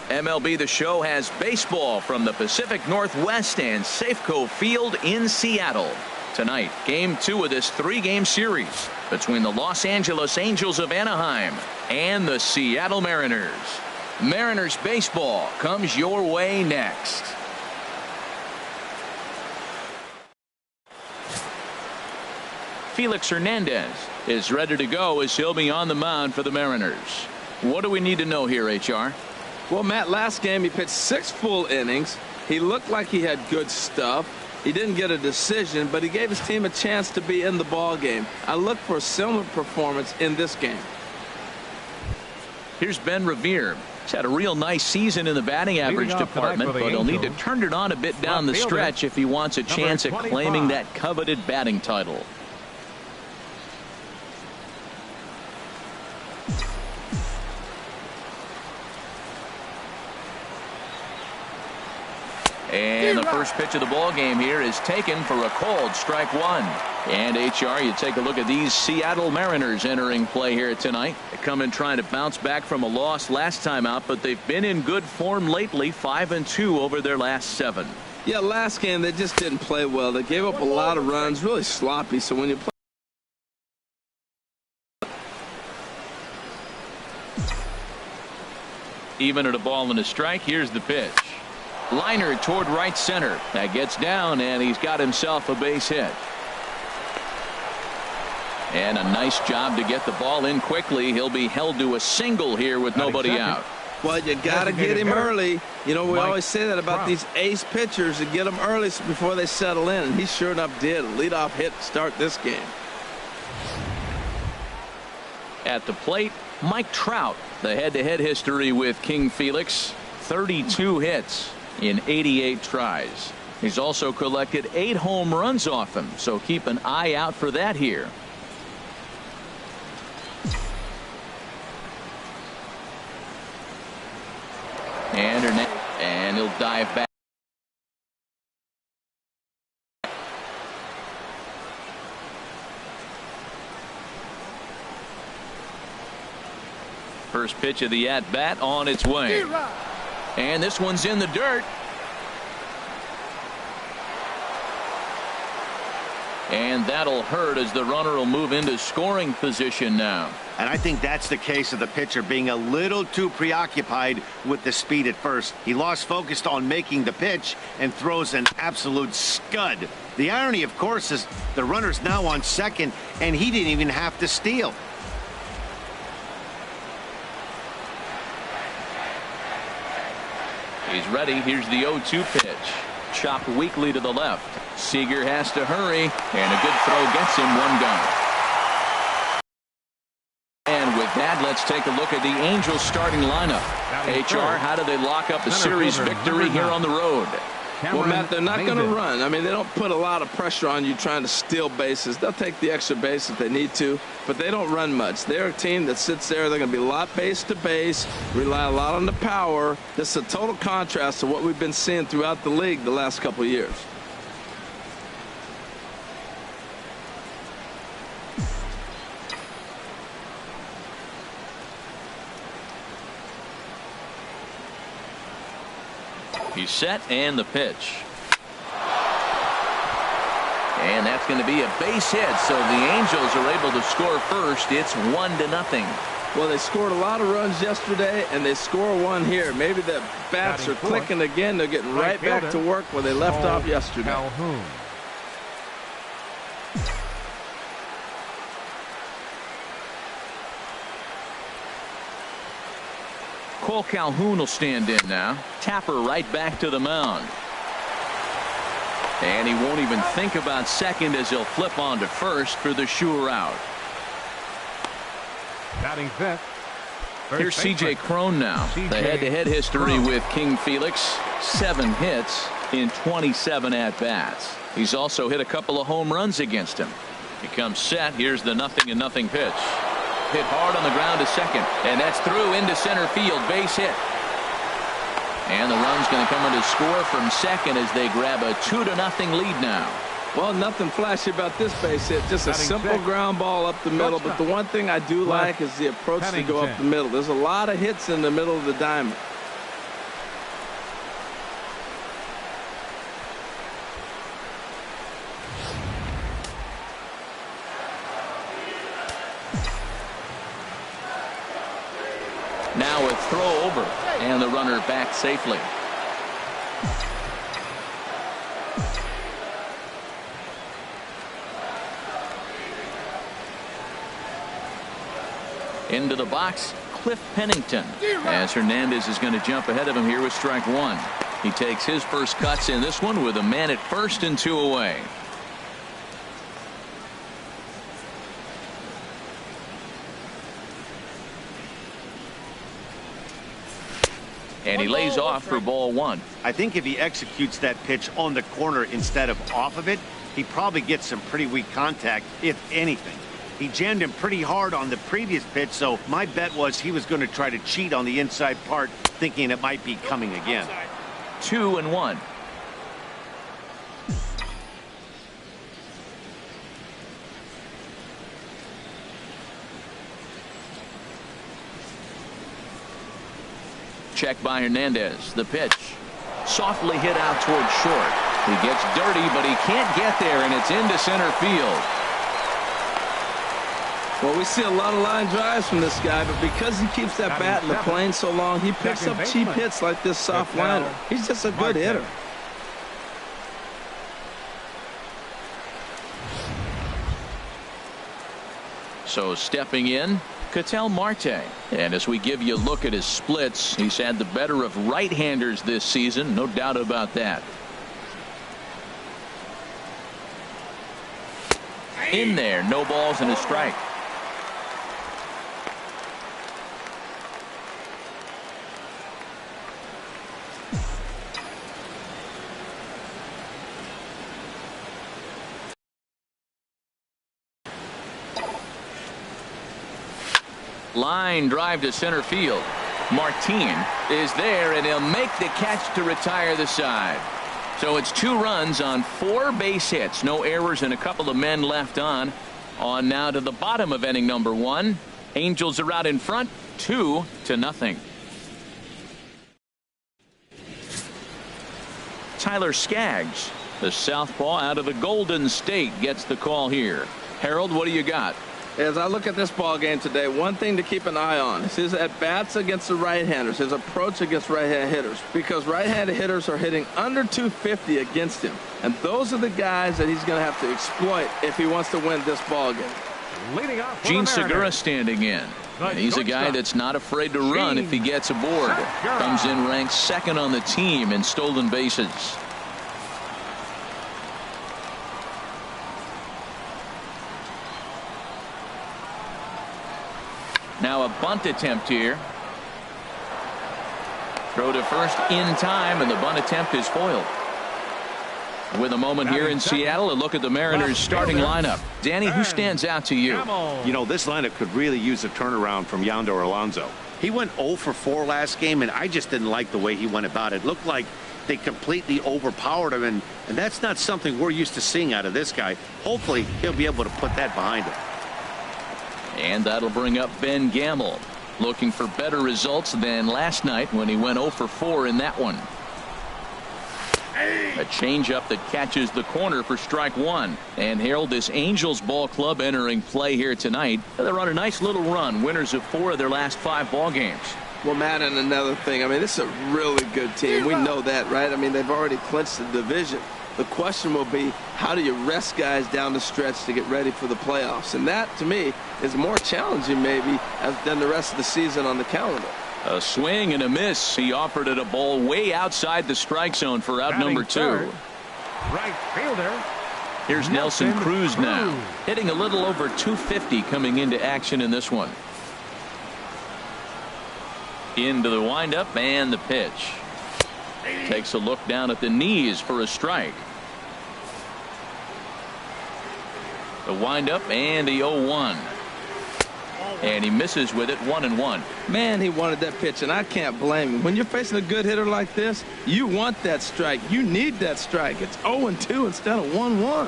MLB The Show has baseball from the Pacific Northwest and Safeco Field in Seattle. Tonight, Game 2 of this 3-game series between the Los Angeles Angels of Anaheim and the Seattle Mariners. Mariners baseball comes your way next. Felix Hernandez is ready to go as he'll be on the mound for the Mariners. What do we need to know here, HR? Well, Matt, last game he pitched 6 full innings. He looked like he had good stuff. He didn't get a decision, but he gave his team a chance to be in the ball game. I look for a similar performance in this game. Here's Ben Revere. He's had a real nice season in the batting average department, but he'll need to turn it on a bit down the stretch if he wants a chance at claiming that coveted batting title. And the first pitch of the ball game here is taken for a called strike 1. And HR, you take a look at these Seattle Mariners entering play here tonight. They come in trying to bounce back from a loss last time out, but they've been in good form lately, 5-2 over their last 7. Yeah, last game they just didn't play well. They gave up a lot of runs, really sloppy. So when you play even at a ball and a strike, here's the pitch. Liner toward right center. That gets down, and he's got himself a base hit. And a nice job to get the ball in quickly. He'll be held to a single here with nobody out. Well, you got to get him early. You know, we always say that about these ace pitchers, to get them early before they settle in, and he sure enough did. A leadoff hit to start this game. At the plate, Mike Trout. The head-to-head history with King Felix, 32 hits in 88 tries. He's also collected 8 home runs off him, so keep an eye out for that here. And he'll dive back. First pitch of the at-bat on its way. And this one's in the dirt. And that'll hurt as the runner will move into scoring position now. And I think that's the case of the pitcher being a little too preoccupied with the speed at first. He lost focus on making the pitch and throws an absolute scud. The irony, of course, is the runner's now on second, and he didn't even have to steal. He's ready. Here's the 0-2 pitch. Chopped weakly to the left. Seager has to hurry, and a good throw gets him 1 gun. And with that, let's take a look at the Angels starting lineup. HR, how do they lock up a series victory here on the road? Well, Matt, they're not going to run. I mean, they don't put a lot of pressure on you trying to steal bases. They'll take the extra base if they need to, but they don't run much. They're a team that sits there. They're going to be a lot base to base, rely a lot on the power. This is a total contrast to what we've been seeing throughout the league the last couple of years. He's set, and the pitch. And that's going to be a base hit, so the Angels are able to score first. It's 1-0. Well, they scored a lot of runs yesterday, and they score 1 here. Maybe the bats are clicking again. They're getting right back to work where they left off yesterday. Calhoun. Cole Calhoun will stand in now. Tapper right back to the mound. And he won't even think about second as he'll flip on to first for the sure out. Batting fifth. Here's C.J. Cron now. The head-to-head history with King Felix. 7 hits in 27 at-bats. He's also hit a couple of home runs against him. He comes set. Here's the 0-0 pitch. Hit hard on the ground to second, and that's through into center field. Base hit. And the run's going to come in to score from second as they grab a 2-0 lead now. Well, nothing flashy about this base hit. Just a simple ground ball up the middle. But the one thing I do like is the approach to go up the middle. There's a lot of hits in the middle of the diamond. Now a throw over, and the runner back safely. Into the box, Cliff Pennington, as Hernandez is going to jump ahead of him here with strike one. He takes his first cuts in this one with a man at first and 2 away. And he lays off for ball one. I think if he executes that pitch on the corner instead of off of it, he probably gets some pretty weak contact, if anything. He jammed him pretty hard on the previous pitch, so my bet was he was going to try to cheat on the inside part, thinking it might be coming again. 2-1. Check by Hernandez. The pitch. Softly hit out towards short. He gets dirty, but he can't get there, and it's into center field. Well, we see a lot of line drives from this guy, but because he keeps that bat in the plane so long, he picks up cheap hits like this soft liner. He's just a good hitter. So stepping in, Ketel Marte. And as we give you a look at his splits, he's had the better of right-handers this season, no doubt about that. In there, no balls and a strike. Line drive to center field. Martin is there, and he'll make the catch to retire the side. So it's 2 runs on 4 base hits. No errors and a couple of men left on. On now to the bottom of inning number 1. Angels are out in front, 2-0. Tyler Skaggs, the southpaw out of the Golden State, gets the call here. Harold, what do you got? As I look at this ball game today, one thing to keep an eye on is his at-bats against the right-handers, his approach against right-hand hitters, because right-handed hitters are hitting under 250 against him, and those are the guys that he's going to have to exploit if he wants to win this ball game. Gene Segura standing in. And he's a guy that's not afraid to run if he gets aboard. Comes in ranked second on the team in stolen bases. Now a bunt attempt here. Throw to first in time, and the bunt attempt is foiled. With a moment here in Seattle, a look at the Mariners starting lineup. Danny, who stands out to you? You know, this lineup could really use a turnaround from Yonder Alonso. He went 0 for 4 last game, and I just didn't like the way he went about it. It looked like they completely overpowered him, and that's not something we're used to seeing out of this guy. Hopefully, he'll be able to put that behind him. And that'll bring up Ben Gamel, looking for better results than last night when he went 0 for 4 in that one. A changeup that catches the corner for strike one. And Harold, this Angels ball club entering play here tonight. They're on a nice little run, winners of 4 of their last 5 ball games. Well, Matt, and another thing, I mean, this is a really good team. We know that, right? I mean, they've already clinched the division. The question will be, how do you rest guys down the stretch to get ready for the playoffs? And that, to me, is more challenging maybe than the rest of the season on the calendar. A swing and a miss. He offered it a ball way outside the strike zone for out number 2. Right fielder. Here's Nelson Cruz now, hitting a little over 250 coming into action in this one. Into the windup and the pitch. Takes a look down at the knees for a strike. The windup and the 0-1. And he misses with it, 1-1. Man, he wanted that pitch, and I can't blame him. When you're facing a good hitter like this, you want that strike. You need that strike. It's 0-2 instead of 1-1.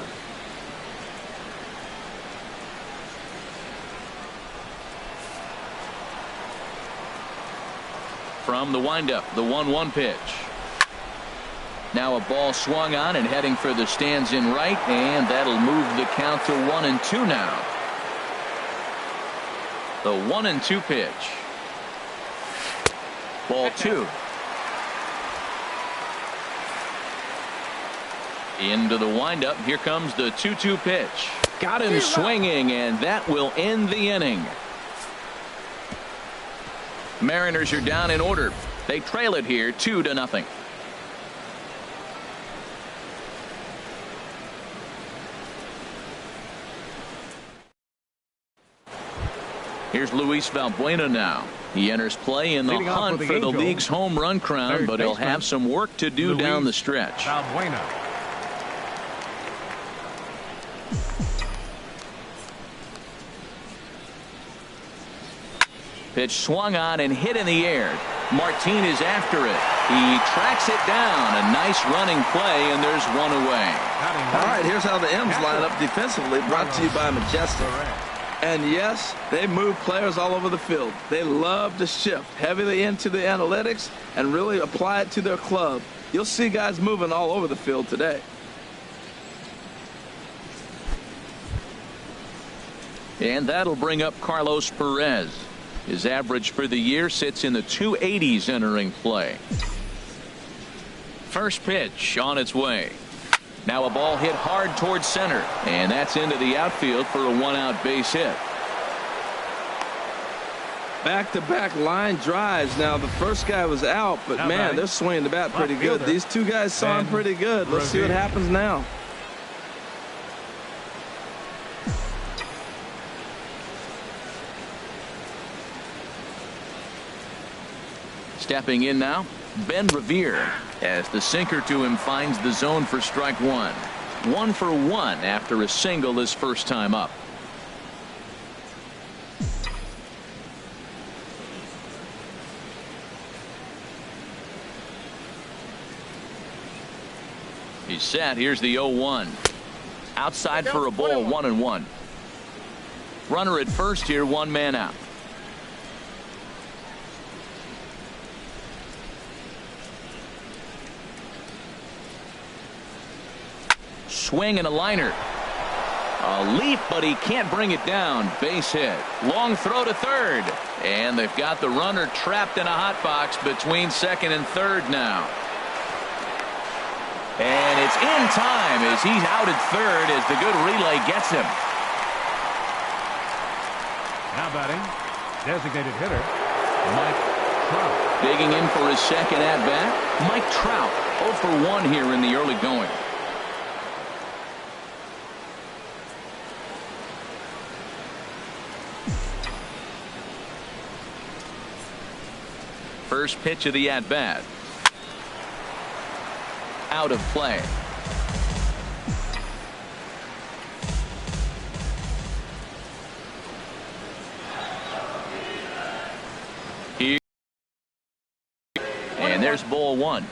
From the windup, the 1-1 pitch. Now a ball swung on and heading for the stands in right, and that'll move the count to 1-2 now. The 1-2 pitch. Ball 2. Into the windup. Here comes the 2-2 pitch. Got him swinging, and that will end the inning. Mariners are down in order. They trail it here 2-0. Here's Luis Valbuena now. He enters play in the hunt for the league's home run crown, but he'll have some work to do down the stretch. Valbuena. Pitch swung on and hit in the air. Martin is after it. He tracks it down. A nice running play, and there's one away. All right, here's how the M's line up defensively, brought to you by Majestic. And yes, they move players all over the field. They love to shift heavily into the analytics and really apply it to their club. You'll see guys moving all over the field today. And that'll bring up Carlos Perez. His average for the year sits in the 280s entering play. First pitch on its way. Now a ball hit hard towards center, and that's into the outfield for a one-out base hit. Back-to-back line drives. Now the first guy was out, but man, they're swinging the bat pretty good. These two guys saw him pretty good. Let's see what happens now. Stepping in now, Ben Revere, as the sinker to him finds the zone for strike one. 1 for 1 after a single his first time up. He's set. Here's the 0-1. Outside for a ball, 1-1. Runner at first here, one man out. Swing and a liner. A leap, but he can't bring it down. Base hit. Long throw to third. And they've got the runner trapped in a hot box between second and third now. And it's in time as he's out at third as the good relay gets him. Now batting, designated hitter, Mike Trout. Digging in for his second at-bat, Mike Trout. 0 for 1 here in the early going. First pitch of the at-bat. Out of play. Here. And there's ball 1.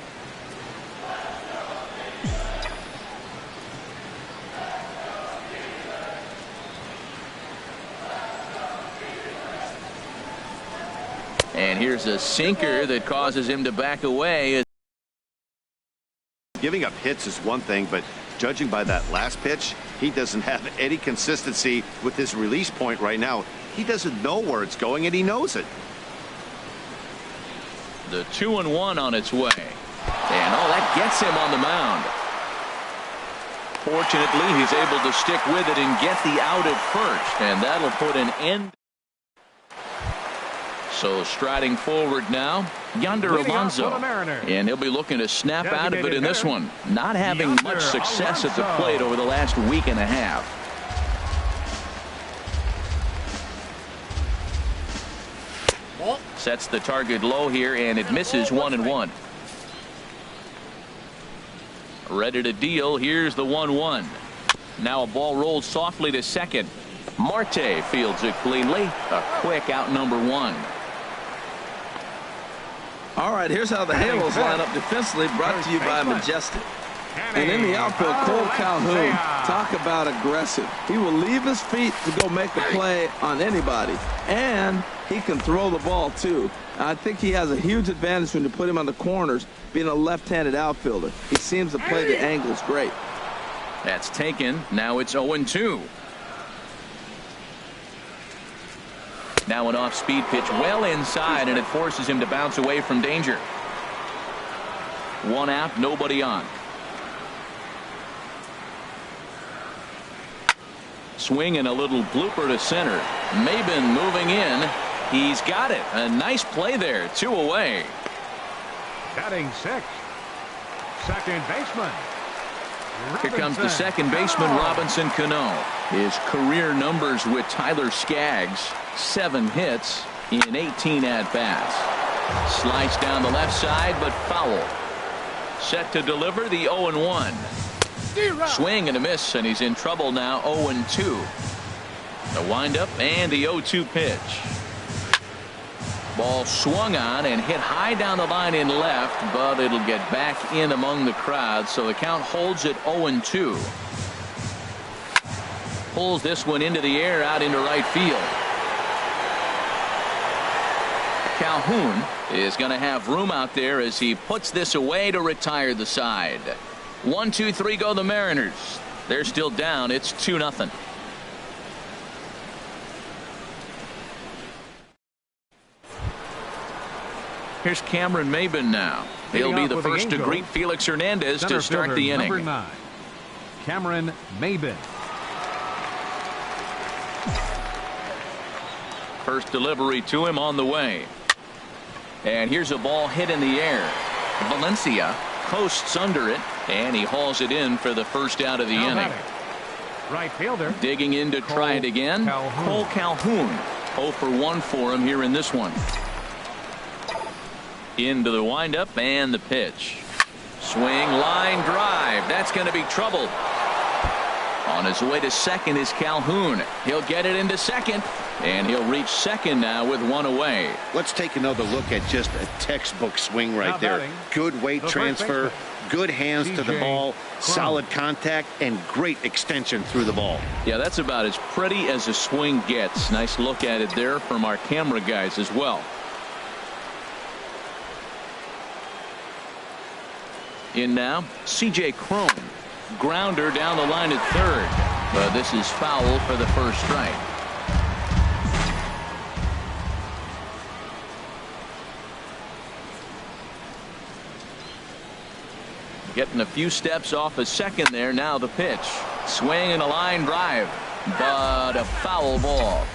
And here's a sinker that causes him to back away. Giving up hits is one thing, but judging by that last pitch, he doesn't have any consistency with his release point right now. He doesn't know where it's going, and he knows it. The 2-1 on its way. And that gets him on the mound. Fortunately, he's able to stick with it and get the out at first, and that'll put an end. So striding forward now, Yonder Alonso, and he'll be looking to snap out of it in this one. Not having much success at the plate over the last week and a half. Sets the target low here, and it misses 1-1. Ready to deal. Here's the 1-1. Now a ball rolled softly to second. Marte fields it cleanly. A quick out number 1. All right, here's how the Halos line up defensively, brought to you by Majestic. And in the outfield, Cole Calhoun, talk about aggressive. He will leave his feet to go make the play on anybody, and he can throw the ball too. I think he has a huge advantage when you put him on the corners, being a left-handed outfielder. He seems to play the angles great. That's taken. Now it's 0-2. Now an off-speed pitch well inside, and it forces him to bounce away from danger. 1 out, nobody on. Swing and a little blooper to center. Maybin moving in. He's got it. A nice play there. 2 away. Batting sixth, second baseman. Here comes the second baseman, Robinson Cano. His career numbers with Tyler Skaggs: 7 hits in 18 at-bats. Sliced down the left side, but foul. Set to deliver the 0-1. Swing and a miss, and he's in trouble now. 0-2. The windup and the 0-2 pitch. Ball swung on and hit high down the line in left, but it'll get back in among the crowd, so the count holds at 0-2. Pulls this one into the air out into right field. Calhoun is going to have room out there as he puts this away to retire the side. 1, 2, 3 go the Mariners. They're still down. It's 2-0. Here's Cameron Maybin now. He'll be the first to greet Felix Hernandez to start the inning. Number 9, Cameron Maybin. First delivery to him on the way. And here's a ball hit in the air. Valencia coasts under it, and he hauls it in for the first out of the inning. Right fielder. Digging in to try it again. Cole Calhoun. 0 for 1 for him here in this one. Into the windup and the pitch. Swing, line drive. That's going to be trouble. On his way to second is Calhoun. He'll get it into second, and he'll reach second now with 1 away. Let's take another look at just a textbook swing right there. Good weight transfer, good hands to the ball, solid contact, and great extension through the ball. Yeah, that's about as pretty as a swing gets. Nice look at it there from our camera guys as well. In now, C.J. Cron. Grounder down the line at third, but this is foul for the first strike. Getting a few steps off a second there. Now the pitch. Swing and a line drive, but a foul ball.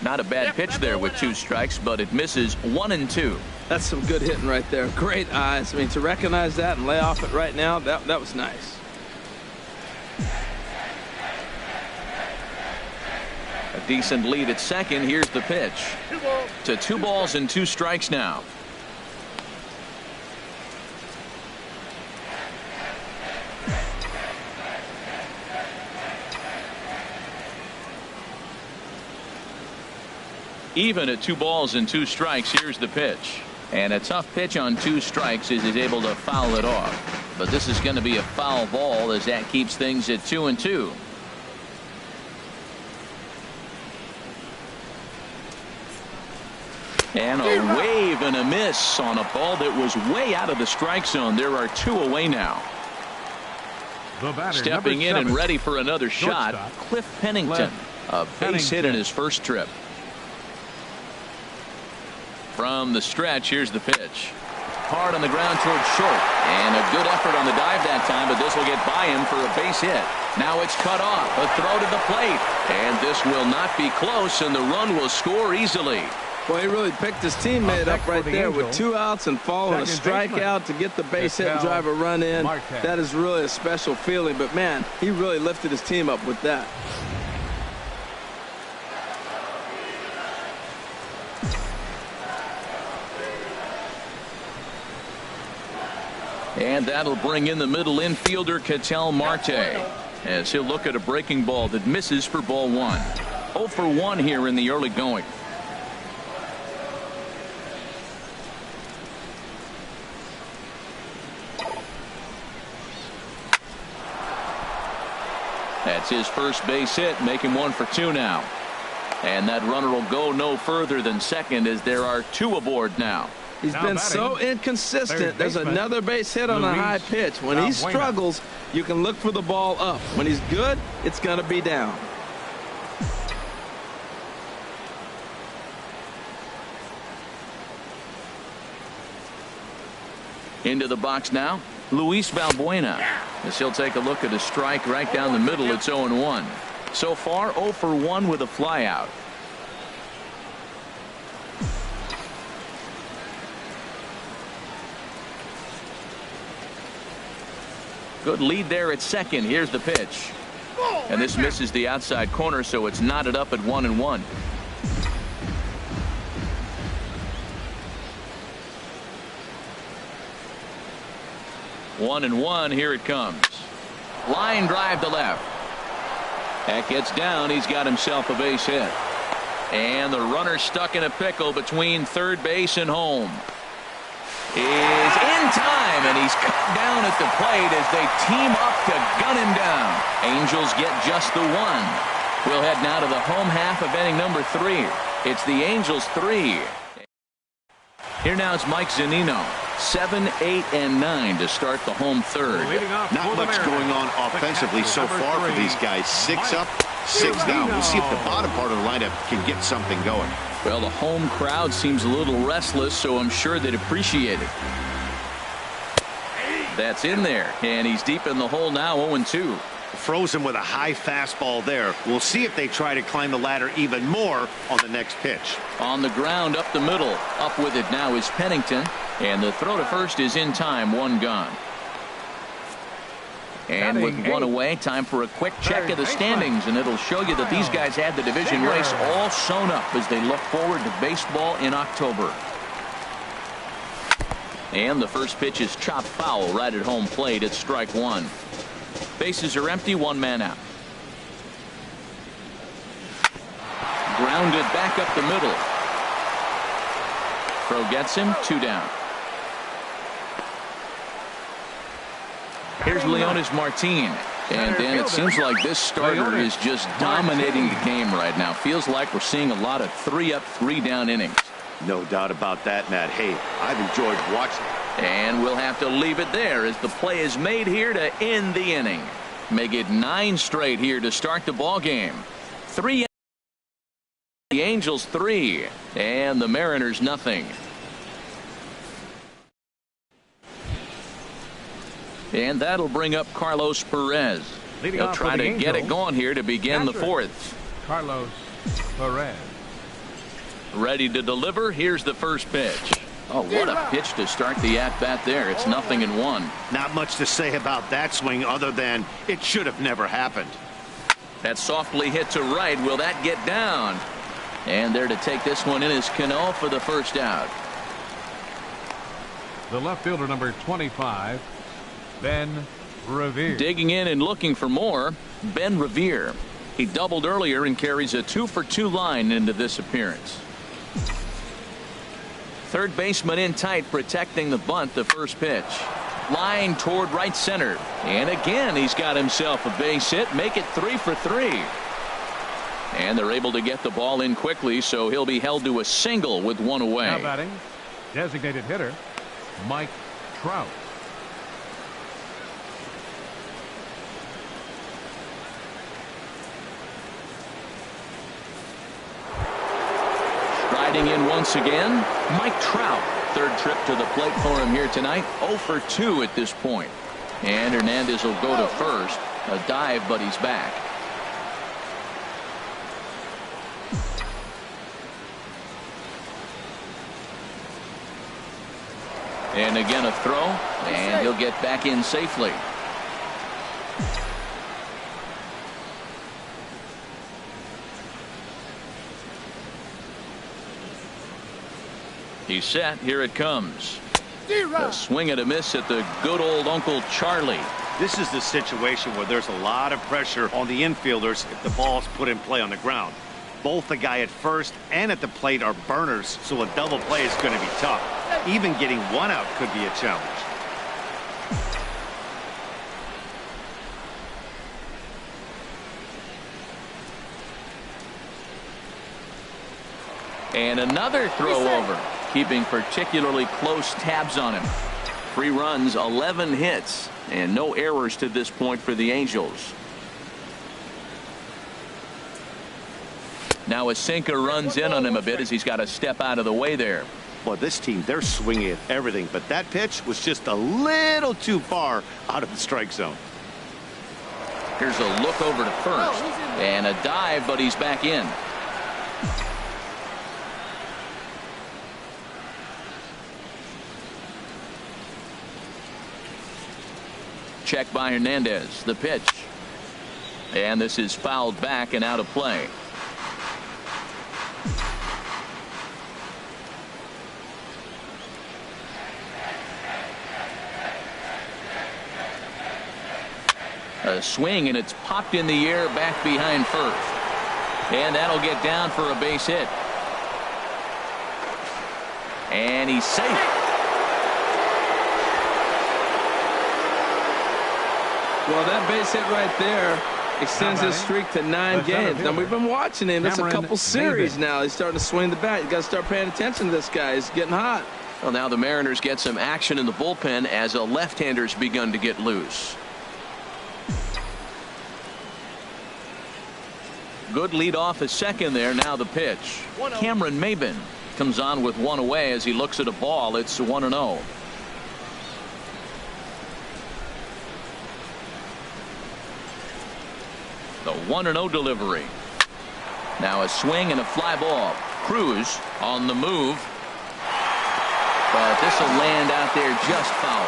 Not a bad pitch there with 2 strikes, but it misses. 1-2. That's some good hitting right there. Great eyes. I mean, to recognize that and lay off it right now, that was nice. A decent lead at second. Here's the pitch. To 2 balls and 2 strikes now. Even at 2 balls and 2 strikes. Here's the pitch, and a tough pitch on 2 strikes as he's able to foul it off, but this is going to be a foul ball as that keeps things at 2-2. And a wave and a miss on a ball that was way out of the strike zone. There are 2 away now. Stepping in and ready for another shot, Cliff Pennington. A base hit in his first trip. From the stretch, here's the pitch. Hard on the ground towards short, and a good effort on the dive that time, but this will get by him for a base hit. Now it's cut off. A throw to the plate, and this will not be close, and the run will score easily. Well, he really picked his teammate up right there with 2 outs and following a strikeout to get the base hit and drive a run in. That is really a special feeling, but man, he really lifted his team up with that. And that'll bring in the middle infielder Ketel Marte as he'll look at a breaking ball that misses for ball 1. 0 for 1 here in the early going. That's his first base hit, make him 1 for 2 now. And that runner will go no further than second as there are 2 aboard now. He's been so inconsistent. There's another base hit on a high pitch. When he struggles, you can look for the ball up. When he's good, it's going to be down. Into the box now, Luis Valbuena. As he'll take a look at a strike right down the middle. It's 0-1. So far, 0 for 1 with a flyout. Good lead there at second. Here's the pitch. And this misses the outside corner, so it's knotted up at 1-1. One and one. Here it comes. Line drive to left. That gets down. He's got himself a base hit. And the runner stuck in a pickle between third base and home is in time, and he's cut down at the plate as they team up to gun him down. Angels get just the one. We'll head now to the home half of inning number 3. It's the Angels 3. Here now is Mike Zunino. 7, 8, and 9 to start the home third. Not much going on offensively so far for these guys. 6 up, 6 down. We'll see if the bottom part of the lineup can get something going. Well, the home crowd seems a little restless, so I'm sure they'd appreciate it. That's in there, and he's deep in the hole now, 0-2. Frozen with a high fastball there. We'll see if they try to climb the ladder even more on the next pitch. On the ground up the middle. Up with it now is Pennington, and the throw to first is in time. 1 gone. And with 1 away, time for a quick check of the standings, and it'll show you that these guys had the division race all sewn up as they look forward to baseball in October. And the first pitch is chopped foul right at home plate. It's strike 1. Bases are empty, 1 man out. Grounded back up the middle. Throw gets him, 2 down. Here's Leonys Martin. And then it seems like this starter is just dominating the game right now. Feels like we're seeing a lot of 3 up, 3 down innings. No doubt about that, Matt. Hey, I've enjoyed watching. And we'll have to leave it there as the play is made here to end the inning. Make it 9 straight here to start the ball game. 3. The Angels 3 and the Mariners nothing. And that'll bring up Carlos Perez. He'll try to get it going here to begin the 4th. Carlos Perez. Ready to deliver. Here's the first pitch. Oh, what a pitch to start the at-bat there. It's 0-1. Not much to say about that swing other than it should have never happened. That softly hit to right. Will that get down? And there to take this one in is Cano for the first out. The left fielder, number 25, Ben Revere. Digging in and looking for more, Ben Revere. He doubled earlier and carries a 2-for-2 line into this appearance. Third baseman in tight, protecting the bunt. The first pitch. Line toward right center. And again, he's got himself a base hit. Make it 3 for 3. And they're able to get the ball in quickly, so he'll be held to a single with 1 away. Now batting, designated hitter, Mike Trout. Striding in once again, Mike Trout. Third trip to the plate for him here tonight. 0 for 2 at this point. And Hernandez will go to first. A dive, but he's back. And again a throw, and he'll get back in safely. He's set. Here it comes. A swing and a miss at the good old Uncle Charlie. This is the situation where there's a lot of pressure on the infielders if the ball's put in play on the ground. Both the guy at first and at the plate are burners, so a double play is going to be tough. Even getting 1 out could be a challenge. And another throw over. keeping particularly close tabs on him. 3 runs, 11 hits, and no errors to this point for the Angels. Now a sinker runs in on him a bit as he's got to step out of the way there. Well, this team, they're swinging at everything, but that pitch was just a little too far out of the strike zone. Here's a look over to first and a dive, but he's back in. Check by Hernandez. The pitch. And this is fouled back and out of play. A swing, and it's popped in the air back behind first. And that'll get down for a base hit. And he's safe. Well, that base hit right there extends his streak to 9 games. Now, we've been watching him. That's a couple series now. He's starting to swing the bat. You got to start paying attention to this guy. He's getting hot. Well, now the Mariners get some action in the bullpen as a left-hander's begun to get loose. Good lead off a second there. Now the pitch. Cameron Maybin comes on with 1 away as he looks at a ball. It's 1-0. The 1-0 delivery. Now a swing and a fly ball. Cruz on the move. But this will land out there just foul.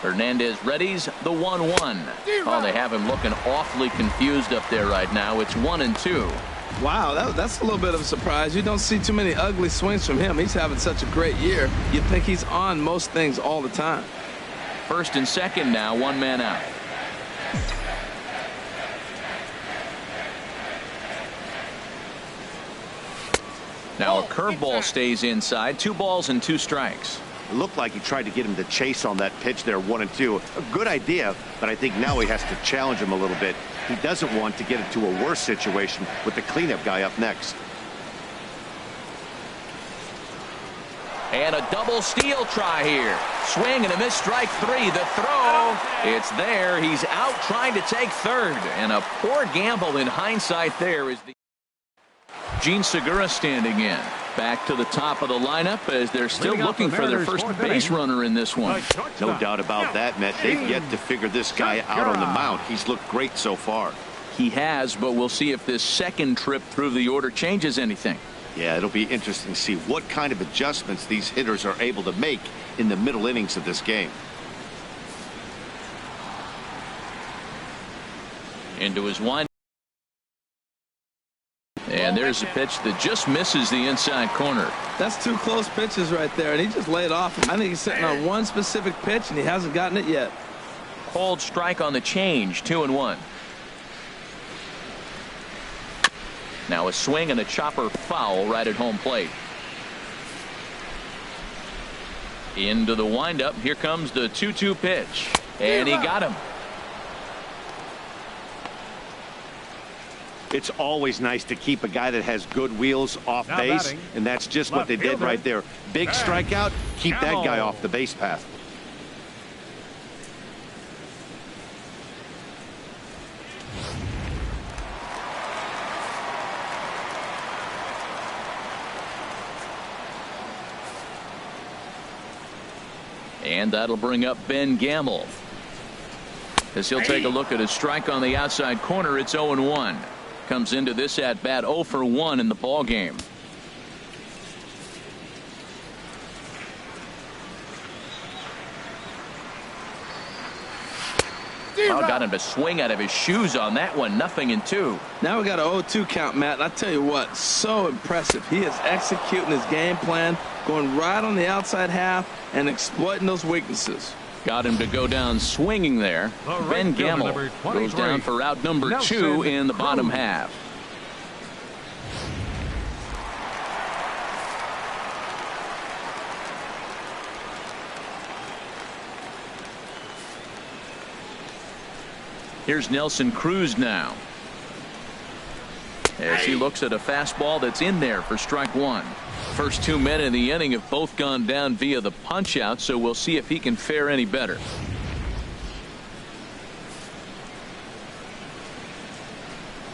Hernandez readies the 1-1. Oh, they have him looking awfully confused up there right now. It's 1-2. Wow, that's a little bit of a surprise. You don't see too many ugly swings from him. He's having such a great year. You'd think he's on most things all the time. First and second now, 1 man out. Now a curveball stays inside. 2 balls and 2 strikes. It looked like he tried to get him to chase on that pitch there, 1-2. A good idea, but I think now he has to challenge him a little bit. He doesn't want to get into a worse situation with the cleanup guy up next. And a double steal try here. Swing and a miss, strike 3. The throw, it's there. He's out trying to take third. And a poor gamble in hindsight there is the Gene Segura standing in. Back to the top of the lineup as they're still looking for their first base runner in this one. No doubt about that, Matt. They've yet to figure this guy out on the mound. He's looked great so far. He has, but we'll see if this second trip through the order changes anything. Yeah, it'll be interesting to see what kind of adjustments these hitters are able to make in the middle innings of this game. Into his wind. And there's a pitch that just misses the inside corner. That's 2 close pitches right there, and he just laid off him. I think he's sitting on one specific pitch, and he hasn't gotten it yet. Called strike on the change, 2-1. Now a swing and a chopper foul right at home plate. Into the windup. Here comes the 2-2 pitch. And he got him. It's always nice to keep a guy that has good wheels off base, and that's just what they did right there. Big strikeout, keep that guy off the base path. And that'll bring up Ben Gamble. As he'll take a look at a strike on the outside corner, it's 0-1. Comes into this at bat 0 for 1 in the ball game. Oh, got him to swing out of his shoes on that one. 0-2. Now we got an 0-2 count, Matt. And I tell you what, so impressive. He is executing his game plan, going right on the outside half and exploiting those weaknesses. Got him to go down swinging there. Ben Gamble goes down for out number 2 in the bottom half. Here's Nelson Cruz now, as he looks at a fastball that's in there for strike one. First two men in the inning have both gone down via the punch out, so we'll see if he can fare any better.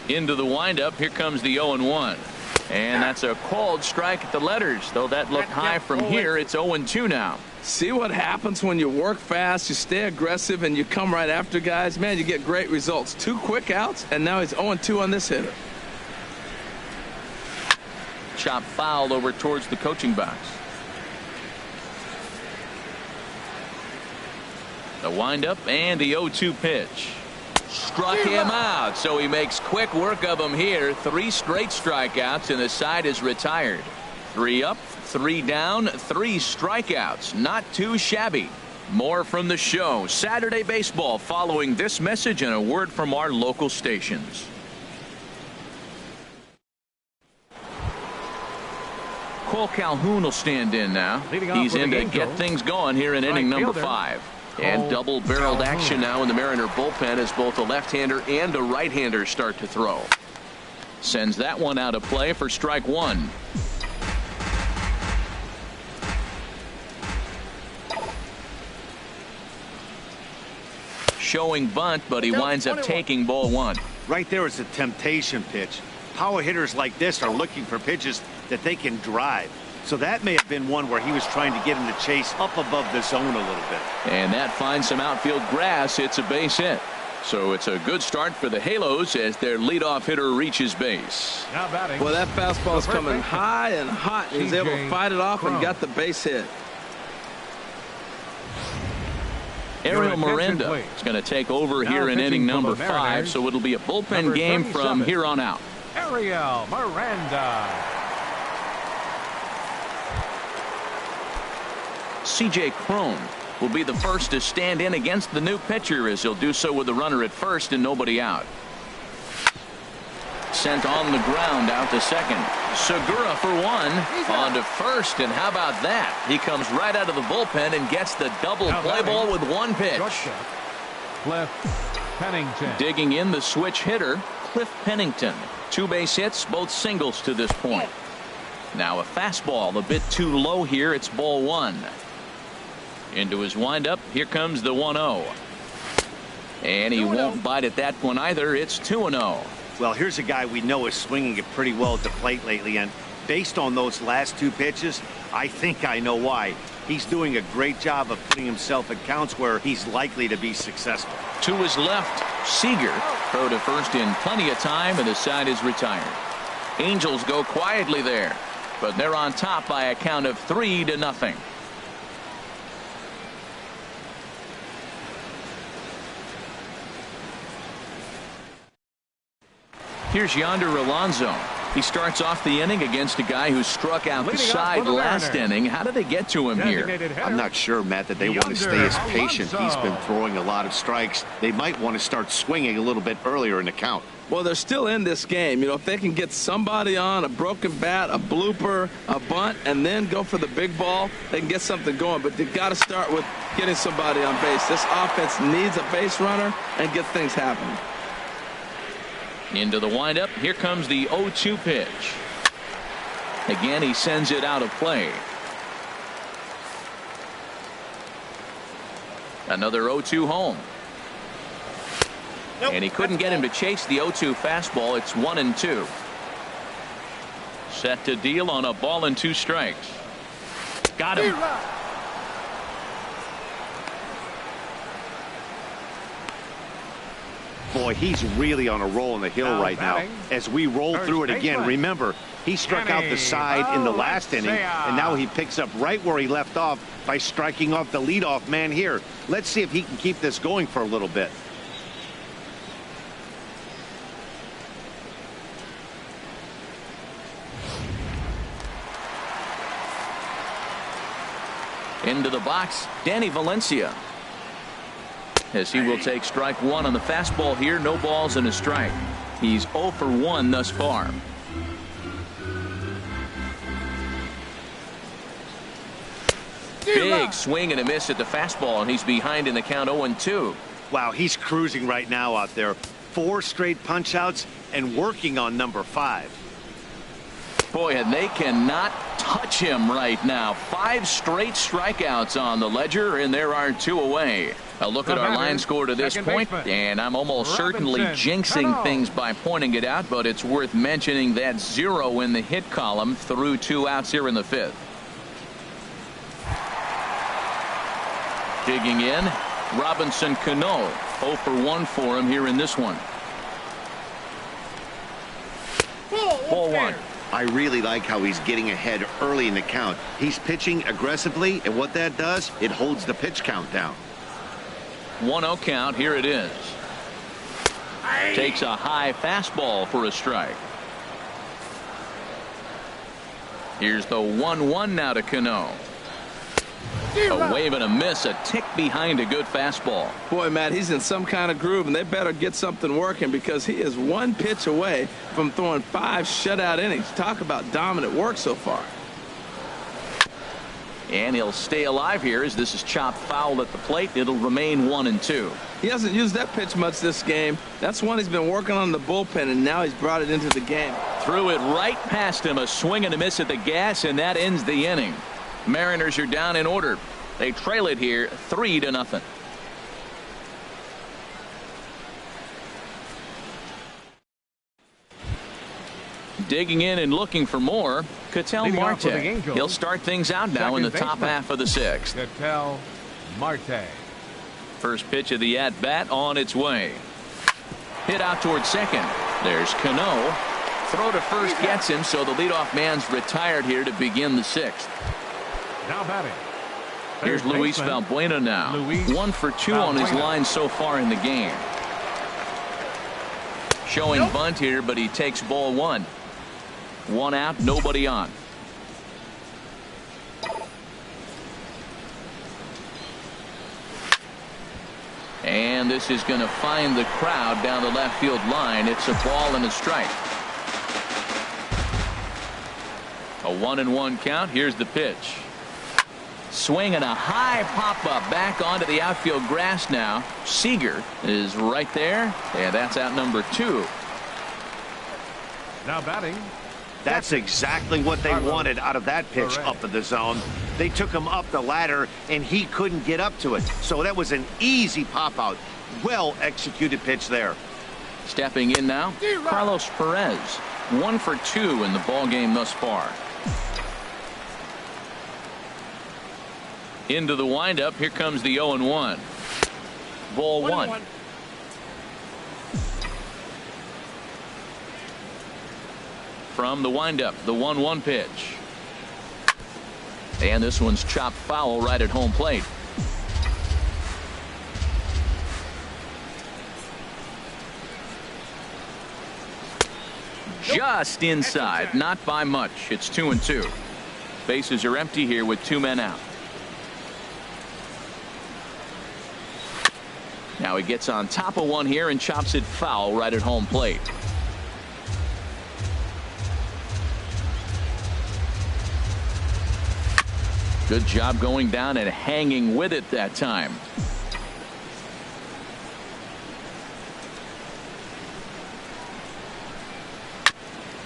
Into the windup. Here comes the 0-1. And that's a called strike at the letters, though that looked high from here. It's 0-2 now. See what happens when you work fast, you stay aggressive, and you come right after guys. Man, you get great results. 2 quick outs, and now he's 0-2 on this hitter. Chop foul over towards the coaching box. The windup and the 0-2 pitch. Struck him out, so he makes quick work of him here. 3 straight strikeouts, and the side is retired. 3 up, 3 down, 3 strikeouts. Not too shabby. More from the show. Saturday Baseball following this message and a word from our local stations. Cole Calhoun will stand in now. He's in to get things going here in inning number 5. And double-barreled action now in the Mariner bullpen as both a left-hander and a right-hander start to throw. Sends that one out of play for strike one. Showing bunt, but he winds up taking ball one. Right there is a temptation pitch. Power hitters like this are looking for pitches that they can drive. So that may have been one where he was trying to get him to chase up above the zone a little bit. And that finds some outfield grass. It's a base hit. So it's a good start for the Halos as their leadoff hitter reaches base. Now batting. Well, that fastball is coming high and hot. He was able to fight it off and got the base hit. Ariel Miranda is going to take over here in inning number 5, so it'll be a bullpen game from here on out. Ariel Miranda. C.J. Cron will be the first to stand in against the new pitcher, as he'll do so with a runner at first and nobody out. Sent on the ground out to second. Segura for one. On to first, and how about that? He comes right out of the bullpen and gets the double play ball with one pitch. Cliff Pennington. Digging in the switch hitter, Cliff Pennington. 2 base hits, both singles to this point. Now a fastball a bit too low here. It's ball one. Into his windup. Here comes the 1-0. And he won't bite at that one either. It's 2-0. Well, here's a guy we know is swinging it pretty well at the plate lately, and based on those last 2 pitches, I think I know why. He's doing a great job of putting himself in counts where he's likely to be successful. To his left, Seager. Throw to first in plenty of time, and the side is retired. Angels go quietly there, but they're on top by a count of 3-0. Here's Yonder Alonso. He starts off the inning against a guy who struck out the side last inning. How did they get to him here? I'm not sure, Matt, that they want to stay as patient. He's been throwing a lot of strikes. They might want to start swinging a little bit earlier in the count. Well, they're still in this game. You know, if they can get somebody on, a broken bat, a blooper, a bunt, and then go for the big ball, they can get something going. But they've got to start with getting somebody on base. This offense needs a base runner and get things happening. Into the windup. Here comes the 0-2 pitch. Again, he sends it out of play. Another 0-2 home. And he couldn't get him to chase the 0-2 fastball. It's 1-2. Set to deal on a ball and 2 strikes. Got him. Boy, he's really on a roll in the hill right now. As we roll through it again, remember, he struck out the side in the last inning, and now he picks up right where he left off by striking off the leadoff man here. Let's see if he can keep this going for a little bit. Into the box, Danny Valencia. As he will take strike one on the fastball here. No balls and a strike. He's 0 for 1 thus far. Big swing and a miss at the fastball, and he's behind in the count 0-2. Wow, he's cruising right now out there. 4 straight punch-outs and working on number 5. Boy, and they cannot touch him right now. 5 straight strikeouts on the ledger, and there are 2 away. A look at our line score to this point, and I'm almost certainly jinxing things by pointing it out, but it's worth mentioning that 0 in the hit column through 2 outs here in the 5th. Digging in, Robinson Cano. 0 for 1 for him here in this one. Ball 1. I really like how he's getting ahead early in the count. He's pitching aggressively, and what that does, it holds the pitch count down. 1-0 count. Here it is. Takes a high fastball for a strike. Here's the 1-1 now to Cano. A wave and a miss, a tick behind a good fastball. Boy, Matt, he's in some kind of groove, and they better get something working because he is 1 pitch away from throwing 5 shutout innings. Talk about dominant work so far. And he'll stay alive here as this is chopped foul at the plate. It'll remain 1-2. He hasn't used that pitch much this game. That's one he's been working on in the bullpen, and now he's brought it into the game. Threw it right past him, a swing and a miss at the gas, and that ends the inning. Mariners are down in order. They trail it here 3-0. Digging in and looking for more, Ketel Marte. He'll start things out now in the top half of the 6th. Ketel Marte. First pitch of the at-bat on its way. Hit out towards second. There's Cano. Throw to first gets him, so the leadoff man's retired here to begin the 6th. Now batting. Here's Luis Valbuena now. 1 for 2 on his line so far in the game. Showing bunt here, but he takes ball 1. 1 out, nobody on. And this is going to find the crowd down the left field line. It's a ball and a strike. A 1-1 count. Here's the pitch. Swing and a high pop-up back onto the outfield grass now. Seager is right there, and that's out number 2. Now batting. That's exactly what they wanted out of that pitch up in the zone. They took him up the ladder, and he couldn't get up to it. So that was an easy pop-out. Well-executed pitch there. Stepping in now, Carlos Perez. 1 for 2 in the ballgame thus far. Into the windup. Here comes the 0-1. Ball 1. From the windup, the 1-1 pitch. And this one's chopped foul right at home plate. Just inside, not by much. It's 2-2. Bases are empty here with 2 men out. Now he gets on top of one here and chops it foul right at home plate. Good job going down and hanging with it that time.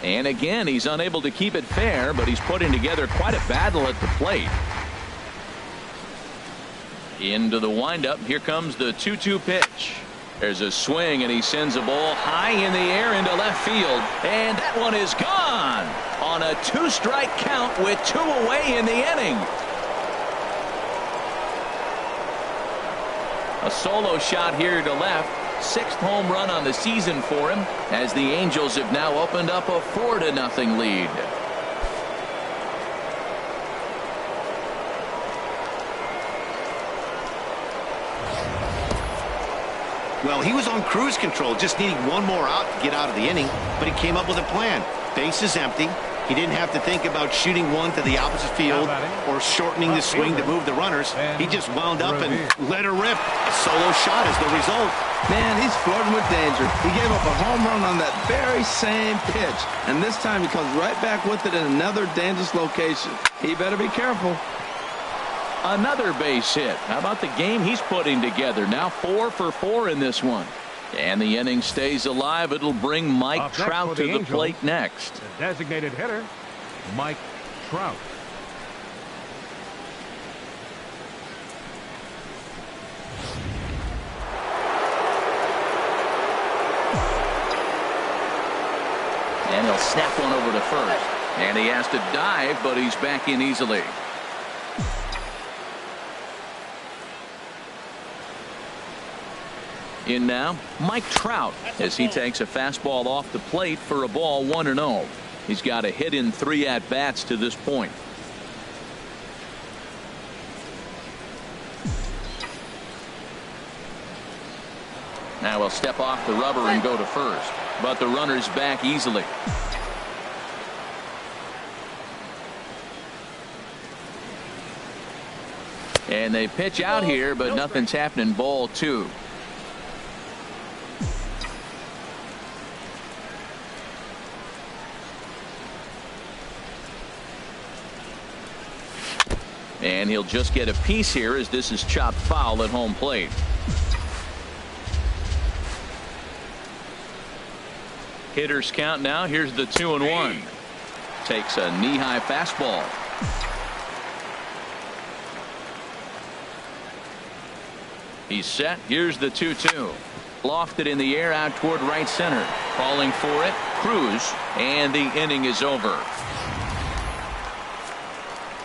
And again, he's unable to keep it fair, but he's putting together quite a battle at the plate. Into the windup. Here comes the 2-2 pitch. There's a swing, and he sends a ball high in the air into left field. And that one is gone on a 2-strike count with 2 away in the inning. A solo shot here to left. 6th home run on the season for him, as the Angels have now opened up a 4-0 lead. Well, he was on cruise control, just needing 1 more out to get out of the inning, but he came up with a plan. Base is empty. He didn't have to think about shooting one to the opposite field or shortening the swing to move the runners. He just wound up and let her rip. A solo shot is the result. Man, he's flirting with danger. He gave up a home run on that very same pitch, and this time he comes right back with it in another dangerous location. He better be careful. Another base hit. How about the game he's putting together? Now 4 for 4 in this one. And the inning stays alive. It'll bring Mike Trout to the plate next. The designated hitter, Mike Trout. And he'll snap one over to first. And he has to dive, but he's back in easily. In now, Mike Trout, as he takes a fastball off the plate for a ball 1-0. He's got a hit in 3 at-bats to this point. Now he'll step off the rubber and go to first, but the runner's back easily. And they pitch out here, but nothing's happening. Ball 2. And he'll just get a piece here as this is chopped foul at home plate. Hitters count now. Here's the 2-1. Takes a knee-high fastball. He's set. Here's the 2-2. Lofted in the air out toward right center. Calling for it. Cruz. And the inning is over.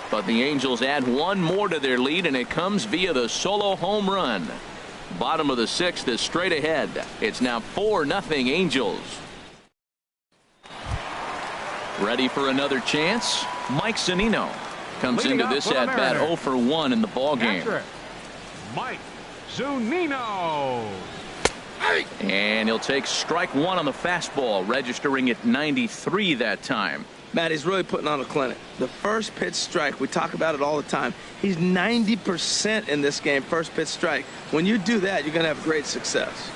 But the Angels add one more to their lead, and it comes via the solo home run. Bottom of the 6th is straight ahead. It's now 4-0 Angels. Ready for another chance? Mike Zunino comes into this at bat 0 for 1 in the ball game. Mike Zunino. And he'll take strike 1 on the fastball, registering at 93 that time. Matt, he's really putting on a clinic. The first pitch strike, we talk about it all the time. He's 90% in this game, first pitch strike. When you do that, you're going to have great success.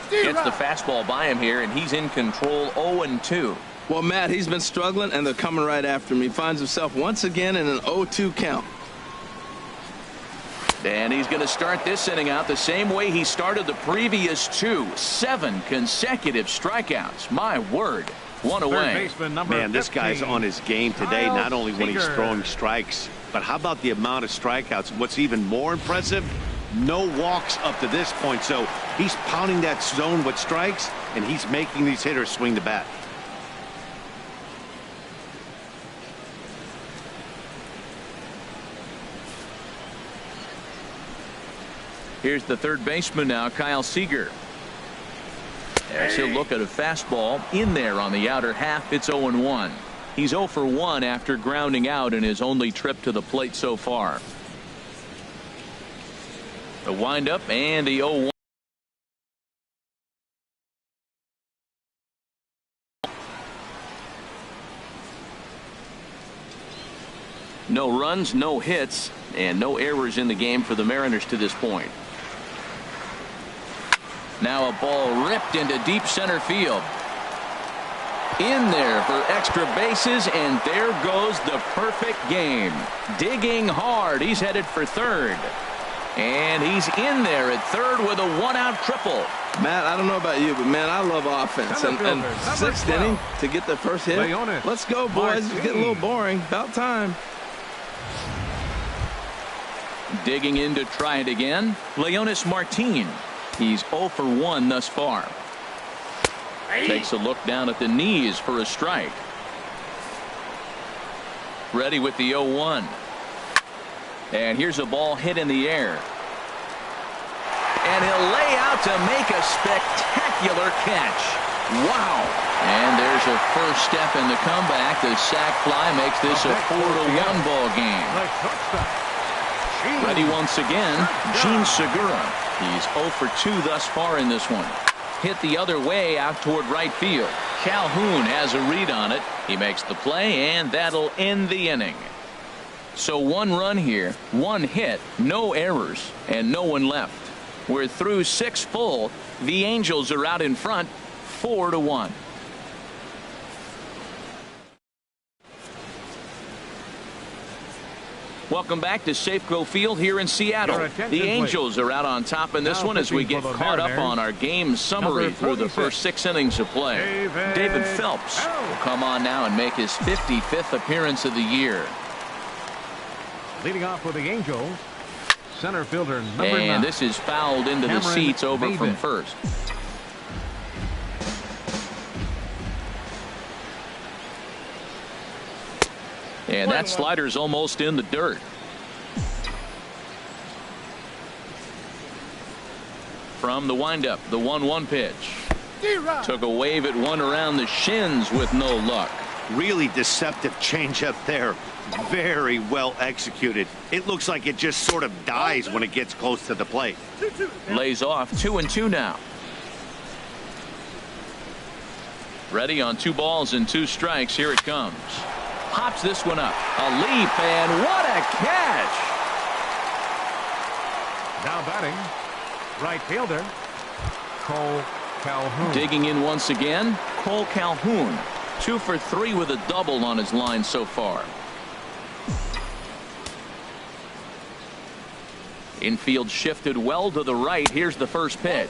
Gets the fastball by him here, and he's in control 0-2. Well, Matt, he's been struggling, and they're coming right after him. He finds himself once again in an 0-2 count. And he's going to start this inning out the same way he started the previous 2. 7 consecutive strikeouts. My word. 1 away. Man, this guy's on his game today, not only when he's throwing strikes, but how about the amount of strikeouts? What's even more impressive, no walks up to this point. So he's pounding that zone with strikes, and he's making these hitters swing the bat. Here's the third baseman now, Kyle Seager. As he'll look at a fastball in there on the outer half. It's 0-1. He's 0 for 1 after grounding out in his only trip to the plate so far. The windup and the 0-1. No runs, no hits, and no errors in the game for the Mariners to this point. Now a ball ripped into deep center field. In there for extra bases, and there goes the perfect game. Digging hard. He's headed for third. And he's in there at third with a 1-out triple. Matt, I don't know about you, but man, I love offense. And 6th inning to get the first hit. Let's go, boys. It's getting a little boring. About time. Digging in to try it again. Leonys Martin. He's 0 for 1 thus far. Takes a look down at the knees for a strike. Ready with the 0-1. And here's a ball hit in the air. And he'll lay out to make a spectacular catch. Wow. And there's a first step in the comeback. The sac fly makes this a 4-1 ball game. Ready once again, Jean Segura. He's 0 for 2 thus far in this one. Hit the other way out toward right field. Calhoun has a read on it. He makes the play, and that'll end the inning. So 1 run here, 1 hit, no errors, and no one left. We're through 6 full. The Angels are out in front, 4-1. Welcome back to Safeco Field here in Seattle. The Angels are out on top in this one as we get caught up on our game summary through the first 6 innings of play. David Phelps will come on now and make his 55th appearance of the year. Leading off with the Angels, center fielder number 9. And this is fouled into the seats over from first. And that slider's almost in the dirt. From the windup, the 1-1 pitch. Took a wave at one around the shins with no luck. Really deceptive changeup there. Very well executed. It looks like it just sort of dies when it gets close to the plate. Lays off 2-2 now. Ready on 2 balls and 2 strikes. Here it comes. Pops this one up. A leap, and what a catch! Now batting, right fielder, Cole Calhoun. Digging in once again, Cole Calhoun. 2 for 3 with a double on his line so far. Infield shifted well to the right. Here's the first pitch.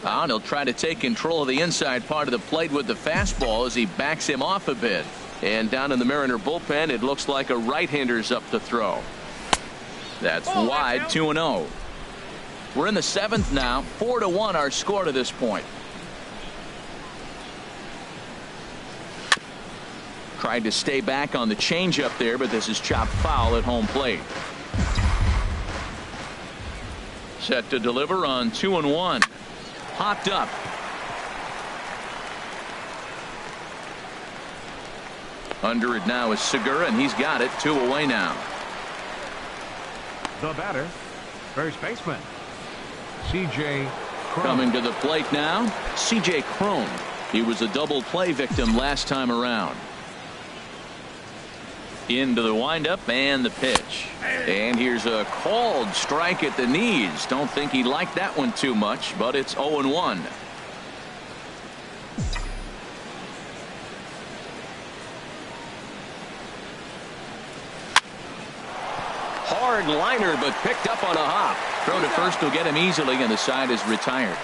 And he'll try to take control of the inside part of the plate with the fastball as he backs him off a bit. And down in the Mariner bullpen, it looks like a right-hander's up to throw. That's wide, 2-0. We're in the 7th now. 4-1 our score to this point. Tried to stay back on the changeup there, but this is chopped foul at home plate. Set to deliver on 2-1. Popped up. Under it now is Segura, and he's got it. 2 away now. The batter, first baseman, C.J. Cron. Coming to the plate now, C.J. Cron. He was a double play victim last time around. Into the windup and the pitch. And here's a called strike at the knees. Don't think he liked that one too much, but it's 0-1. Hard liner, but picked up on a hop. Throw to first will get him easily, and the side is retired.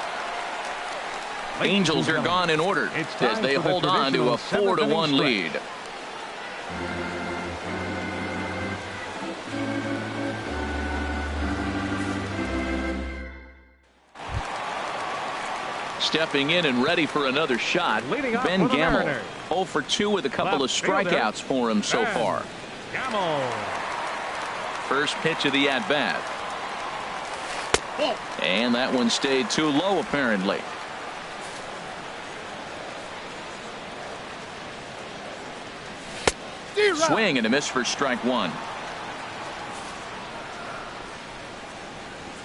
Angels are gone in order as they hold on to a 4-1 lead. Stepping in and ready for another shot, Ben Gamel. 0 for 2 with a couple of strikeouts for him so far. First pitch of the at-bat. And that one stayed too low, apparently. Swing and a miss for strike 1.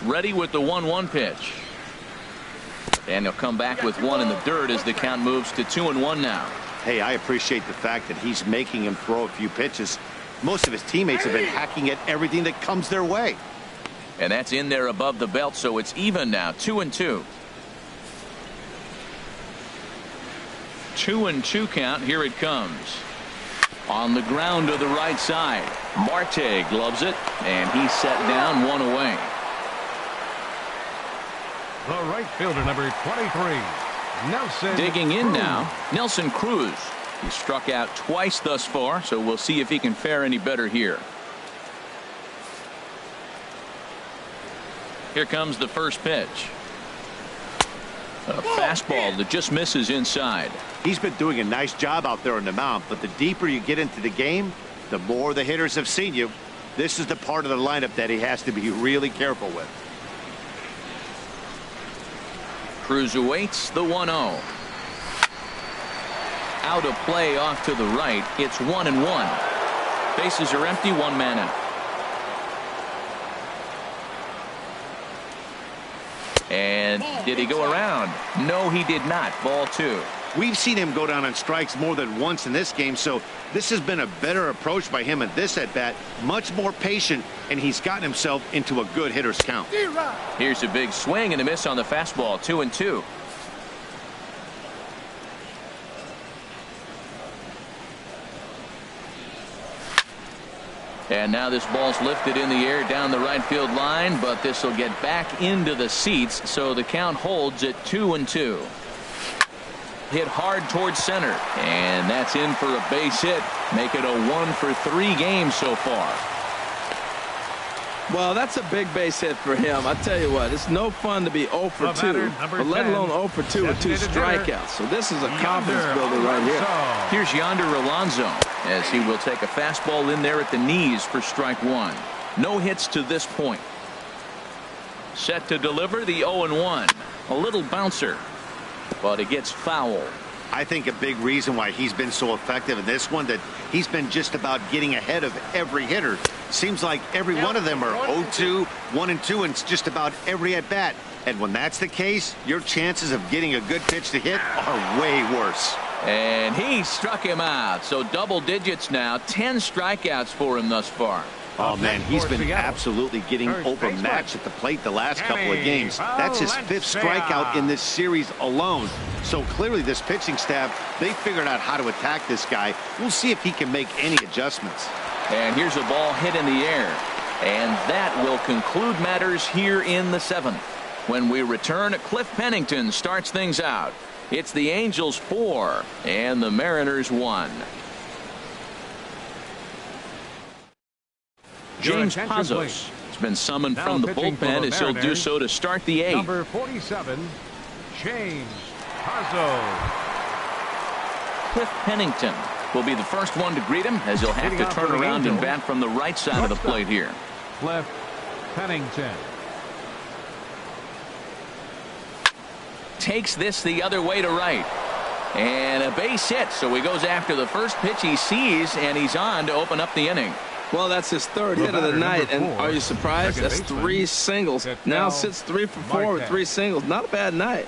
Ready with the 1-1 pitch. And he'll come back with one in the dirt as the count moves to 2-1 now. Hey, I appreciate the fact that he's making him throw a few pitches. Most of his teammates have been hacking at everything that comes their way. And that's in there above the belt, so it's even now. 2-2. 2-2 count. Here it comes. On the ground to the right side. Marte gloves it, and he's set down, 1 away. The right fielder, number 23, Nelson. Digging in Cruz. now, Nelson Cruz. He struck out twice thus far, so we'll see if he can fare any better here. Here comes the first pitch. A fastball that just misses inside. He's been doing a nice job out there on the mound, but the deeper you get into the game, the more the hitters have seen you. This is the part of the lineup that he has to be really careful with. Cruz awaits the 1-0. Out of play off to the right. It's 1-1. Bases are empty, 1 man out. And did he go around? No, he did not. Ball 2. We've seen him go down on strikes more than once in this game, so this has been a better approach by him at this at-bat. Much more patient, and he's gotten himself into a good hitter's count. Here's a big swing and a miss on the fastball. 2-2. And now this ball's lifted in the air down the right field line, but this will get back into the seats, so the count holds at 2-2. Hit hard towards center, and that's in for a base hit. Make it a 1-for-3 game so far. Well, that's a big base hit for him. I tell you what, it's no fun to be 0 for 2, but let alone 0 for 2 with 2 strikeouts. So this is a confidence builder right here. Here's Yonder Alonso as he will take a fastball in there at the knees for strike 1. No hits to this point. Set to deliver the 0-1. A little bouncer, but it gets foul. I think a big reason why he's been so effective in this one, that he's been just about getting ahead of every hitter. Seems like every one of them are 0-2, 1-2, and it's just about every at bat. And when that's the case, your chances of getting a good pitch to hit are way worse. And he struck him out. So double digits now. 10 strikeouts for him thus far. Oh, man, he's been absolutely getting overmatched at the plate the last couple of games. That's his 5th strikeout in this series alone. So clearly this pitching staff, they figured out how to attack this guy. We'll see if he can make any adjustments. And here's a ball hit in the air. And that will conclude matters here in the 7th. When we return, Cliff Pennington starts things out. It's the Angels 4 and the Mariners 1. James Pazos has been summoned from the bullpen as he'll do so to start the 8th. Number 47, James Pazos. Cliff Pennington will be the first one to greet him as he'll have to turn around and bat from the right side of the plate here. Cliff Pennington. Takes this the other way to right. And a base hit, so he goes after the first pitch he sees, and he's on to open up the inning. Well, that's his 3rd hit of the night, and are you surprised? That's 3 singles. Now sits 3 for 4 with 3 singles. Not a bad night.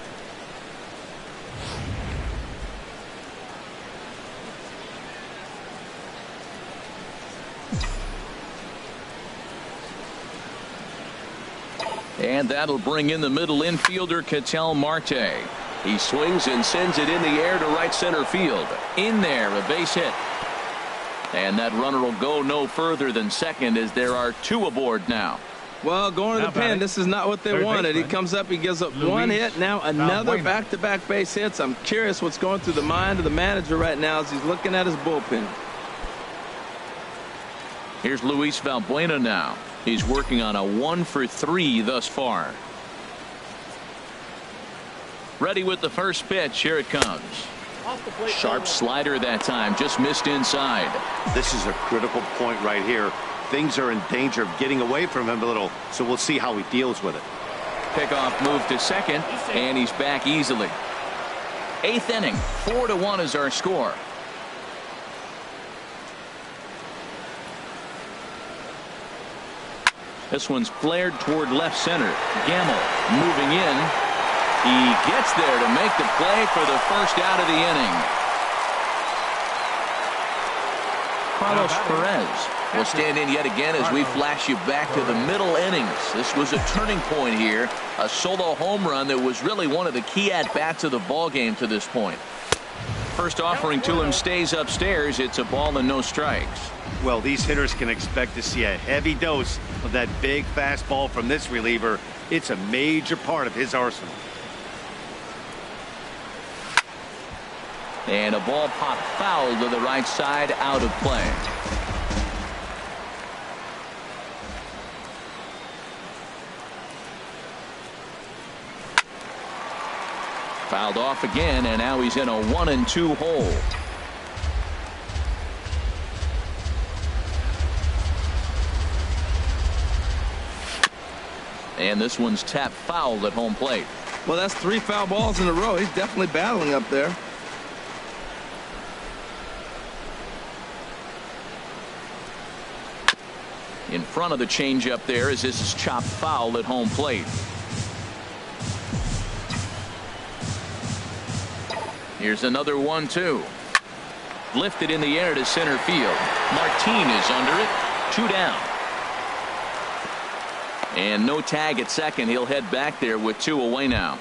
And that'll bring in the middle infielder, Ketel Marte. He swings and sends it in the air to right center field. In there, a base hit. And that runner will go no further than second as there are 2 aboard now. Well, going to the pen, this is not what they wanted. He comes up, he gives up 1 hit, now another back-to-back base hits. I'm curious what's going through the mind of the manager right now as he's looking at his bullpen. Here's Luis Valbuena now. He's working on a 1-for-3 thus far. Ready with the first pitch. Here it comes. Sharp slider that time. Just missed inside. This is a critical point right here. Things are in danger of getting away from him a little, so we'll see how he deals with it. Pickoff move to second, and he's back easily. 8th inning. 4-1 is our score. This one's flared toward left center. Gamble moving in. He gets there to make the play for the first out of the inning. Carlos Perez will stand in yet again as we flash you back to the middle innings. This was a turning point here. A solo home run that was really one of the key at-bats of the ball game to this point. First offering to him stays upstairs. It's a ball and no strikes. Well, these hitters can expect to see a heavy dose of that big fastball from this reliever. It's a major part of his arsenal. And a ball popped foul to the right side, out of play. Fouled off again, and now he's in a 1-2 hole. And this one's tapped foul at home plate. Well, that's 3 foul balls in a row. He's definitely battling up there. In front of the changeup there as this is chopped foul at home plate. Here's another 1-2. Lifted in the air to center field. Martin is under it. 2 down. And no tag at second. He'll head back there with 2 away now.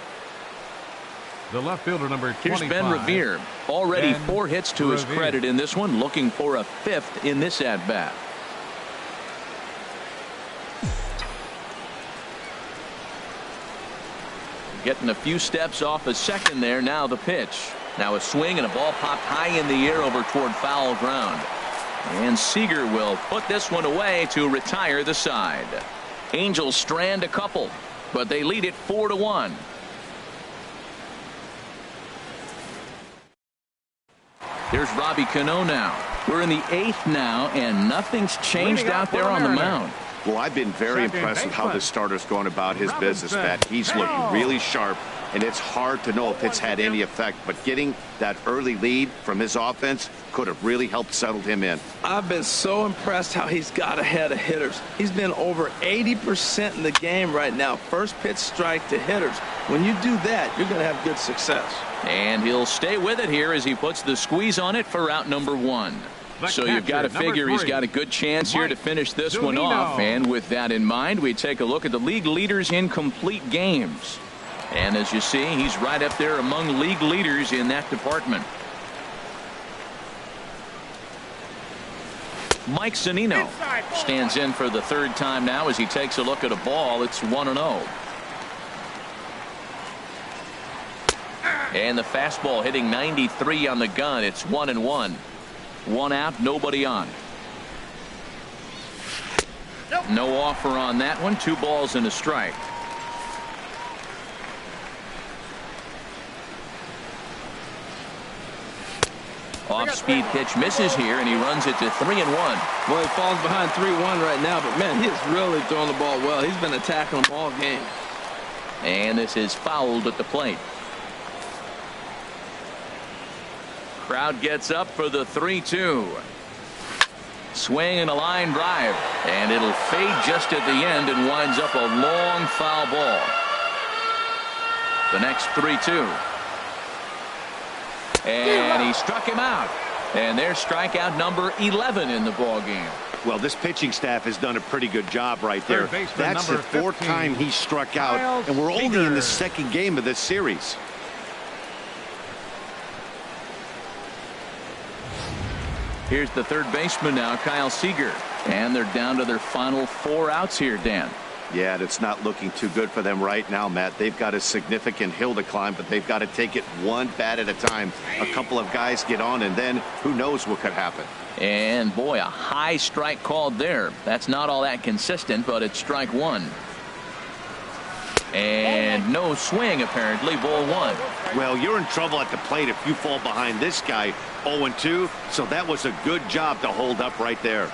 The left fielder, number 25. Here's Ben Revere. Already Ben 4 hits to his credit in this one. Looking for a 5th in this at-bat. getting a few steps off a second there. Now the pitch. Now a swing and a ball popped high in the air over toward foul ground. And Seager will put this one away to retire the side. Angels strand a couple, but they lead it 4-1. Here's Robbie Cano now. We're in the 8th now, and nothing's changed out there on the mound. Well, I've been very impressed with how this starter's going about his business, Matt. He's looking really sharp, and it's hard to know if it's had any effect. But getting that early lead from his offense could have really helped settle him in. I've been so impressed how he's got ahead of hitters. He's been over 80% in the game right now. First pitch strike to hitters. When you do that, you're going to have good success. And he'll stay with it here as he puts the squeeze on it for out number 1. So you've got to figure he's got a good chance here to finish this one off. And with that in mind, we take a look at the league leaders in complete games. And as you see, he's right up there among league leaders in that department. Mike Zunino stands in for the 3rd time now as he takes a look at a ball. It's 1-0. And the fastball hitting 93 on the gun. It's 1-1. 1 out, nobody on. No offer on that one. 2 balls and a strike. Off-speed pitch misses here, and he runs it to 3-1. Well, he falls behind 3-1 right now, but man, he is really throwing the ball well. He's been attacking them all game. And this is fouled at the plate. Crowd gets up for the 3-2. Swing and a line drive, and it'll fade just at the end and winds up a long foul ball. The next 3-2. And he struck him out. And there's strikeout number 11 in the ball game. Well, this pitching staff has done a pretty good job right there. That's the 4th time he struck out, and we're only in the 2nd game of this series. Here's the 3rd baseman now, Kyle Seager. And they're down to their final 4 outs here, Dan. Yeah, it's not looking too good for them right now, Matt. They've got a significant hill to climb, but they've got to take it one bat at a time. A couple of guys get on, and then who knows what could happen. And boy, a high strike called there. That's not all that consistent, but it's strike 1. And no swing, apparently. Ball 1. Well, you're in trouble at the plate if you fall behind this guy 0-2, so that was a good job to hold up right there.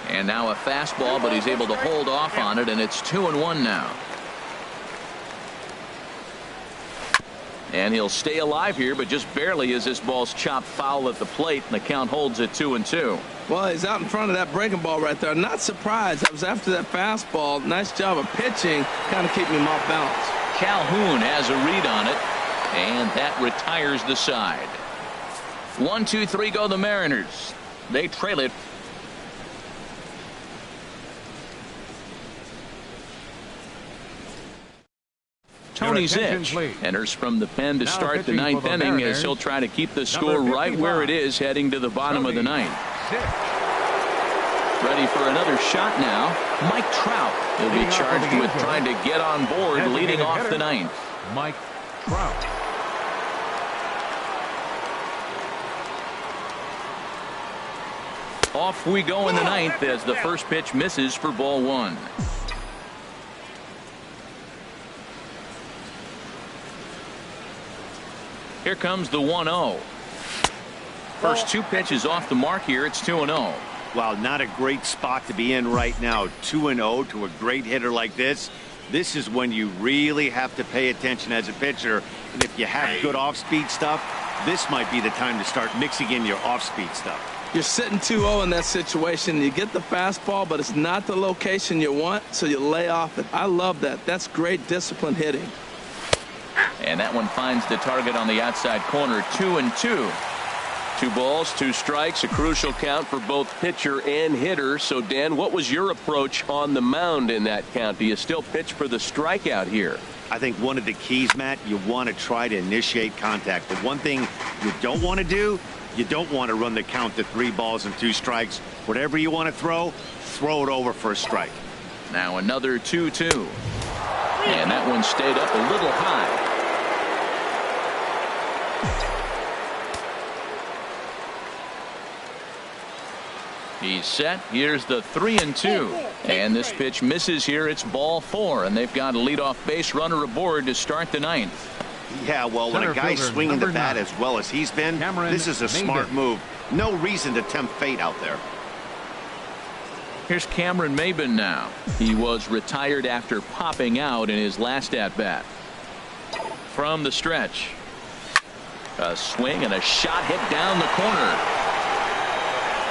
And now a fastball, but he's able to hold off on it, and it's 2-1 now. And he'll stay alive here, but just barely as this ball's chopped foul at the plate, and the count holds at 2-2. Well, he's out in front of that breaking ball right there. Not surprised. I was after that fastball. Nice job of pitching, kind of keeping him off balance. Calhoun has a read on it, and that retires the side. 1-2-3 go the Mariners. They trail it. Tony Zitch enters from the pen to start the 9th inning as he'll try to keep the score right where it is heading to the bottom of the 9th. Ready for another shot now. Mike Trout will be charged with trying to get on board leading off the 9th. Mike Trout. Off we go in the 9th as the first pitch misses for ball 1. Here comes the 1-0. First 2 pitches off the mark here. It's 2-0. Wow, not a great spot to be in right now. 2-0 to a great hitter like this. This is when you really have to pay attention as a pitcher. And if you have good off-speed stuff, this might be the time to start mixing in your off-speed stuff. You're sitting 2-0 in that situation. You get the fastball, but it's not the location you want, so you lay off it. I love that. That's great disciplined hitting. And that one finds the target on the outside corner. 2-2. 2 balls, 2 strikes, a crucial count for both pitcher and hitter. So, Dan, what was your approach on the mound in that count? Do you still pitch for the strikeout here? I think one of the keys, Matt, you want to try to initiate contact. The one thing you don't want to do, you don't want to run the count to 3 balls and 2 strikes. Whatever you want to throw it over for a strike. Now another 2-2. And that one stayed up a little high. He's set. Here's the 3-2. And this pitch misses here. It's ball 4. And they've got a leadoff base runner aboard to start the 9th. Yeah, well, when a guy's swinging the bat as well as he's been, this is a smart move. No reason to tempt fate out there. Here's Cameron Maybin now. He was retired after popping out in his last at-bat. From the stretch. A swing and a shot hit down the corner.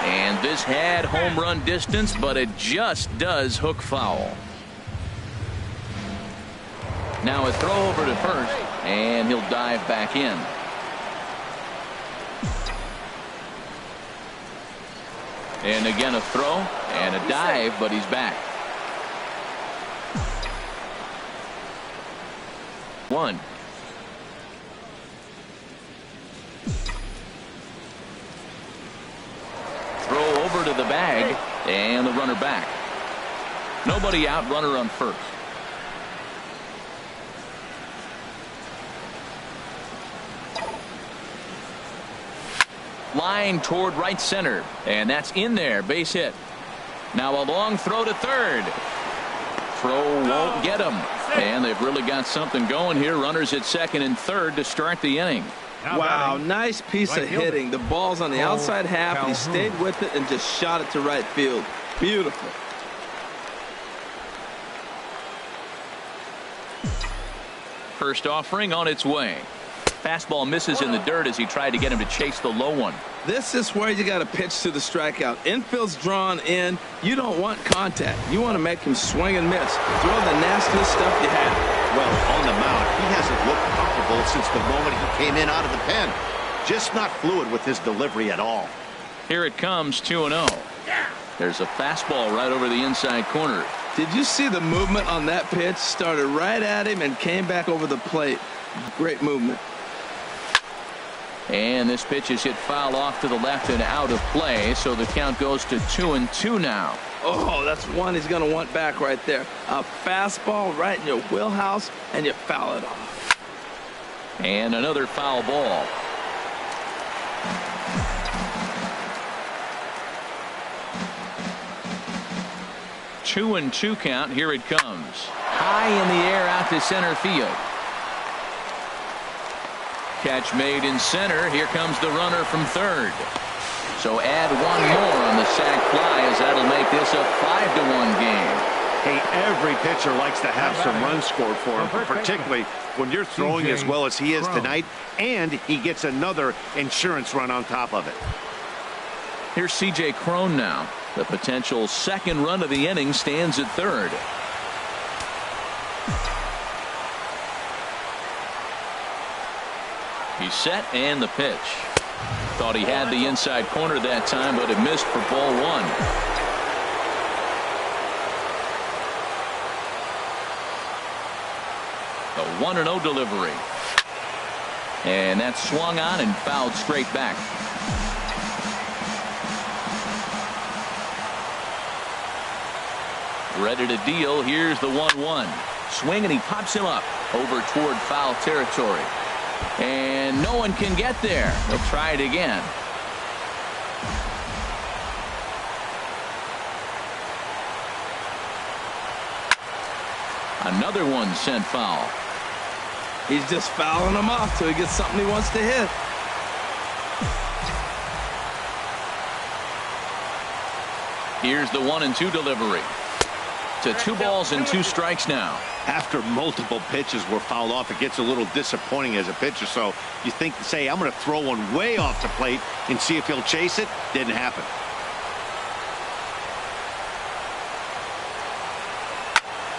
And this had home run distance, but it just does hook foul. Now a throw over to first, and he'll dive back in. And again a throw and a dive, but he's back. 1. Throw over to the bag, and the runner back. Nobody out, runner on first. Line toward right center, and that's in there. Base hit. Now a long throw to third. Throw won't get him, and they've really got something going here. Runners at second and third to start the inning. Wow, nice piece of hitting. The ball's on the outside half. He stayed with it and just shot it to right field. Beautiful. First offering on its way. Fastball misses in the dirt as he tried to get him to chase the low one. This is where you got to pitch to the strikeout. Infield's drawn in. You don't want contact. You want to make him swing and miss. Throw the nastiest stuff you have. Well, on the mound, he hasn't looked comfortable since the moment he came in out of the pen. Just not fluid with his delivery at all. Here it comes, 2-0. There's a fastball right over the inside corner. Did you see the movement on that pitch? Started right at him and came back over the plate. Great movement. And this pitch is hit foul off to the left and out of play, so the count goes to 2-2 now. Oh, that's one he's going to want back right there. A fastball right in your wheelhouse, and you foul it off. And another foul ball. Two and 2 count. Here it comes. High in the air out to center field. Catch made in center. Here comes the runner from third. So add one more on the sac fly, as that'll make this a 5-1 game. Hey, every pitcher likes to have some runs scored for him, particularly when you're throwing as well as he is tonight, and he gets another insurance run on top of it. Here's C.J. Cron now. The potential second run of the inning stands at third. He's set, and the pitch. Thought he had the inside corner that time, but it missed for ball 1. A 1-0 delivery. And that swung on and fouled straight back. Ready to deal. Here's the 1-1. Swing, and he pops him up over toward foul territory. And no one can get there. They'll try it again. Another one sent foul. He's just fouling them off till he gets something he wants to hit. Here's the 1-2 delivery. To 2 balls and 2 strikes now. After multiple pitches were fouled off, it gets a little disappointing as a pitcher. So you think, say, I'm going to throw one way off the plate and see if he'll chase it. Didn't happen.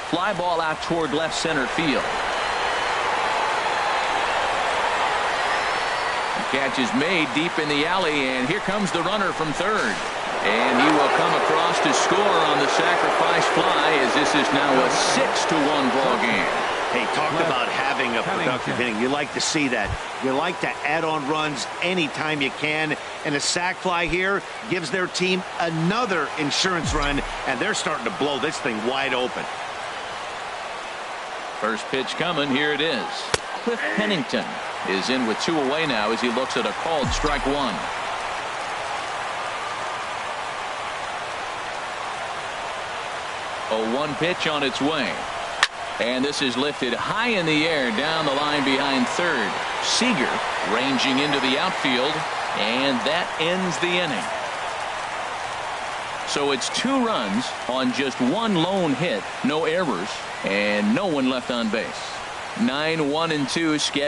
Fly ball out toward left center field. The catch is made deep in the alley, and here comes the runner from third. And he will come across to score on the sacrifice fly, as this is now a 6-1 ball game. Hey, talk about having a productive inning. You like to see that. You like to add on runs anytime you can. And a sac fly here gives their team another insurance run, and they're starting to blow this thing wide open. First pitch coming. Here it is. Cliff Pennington is in with 2 away now as he looks at a called strike 1. A 1 pitch on its way. And this is lifted high in the air down the line behind third. Seager ranging into the outfield, and that ends the inning. So it's 2 runs on just 1 lone hit, no errors, and no one left on base. 9-1-2 schedule.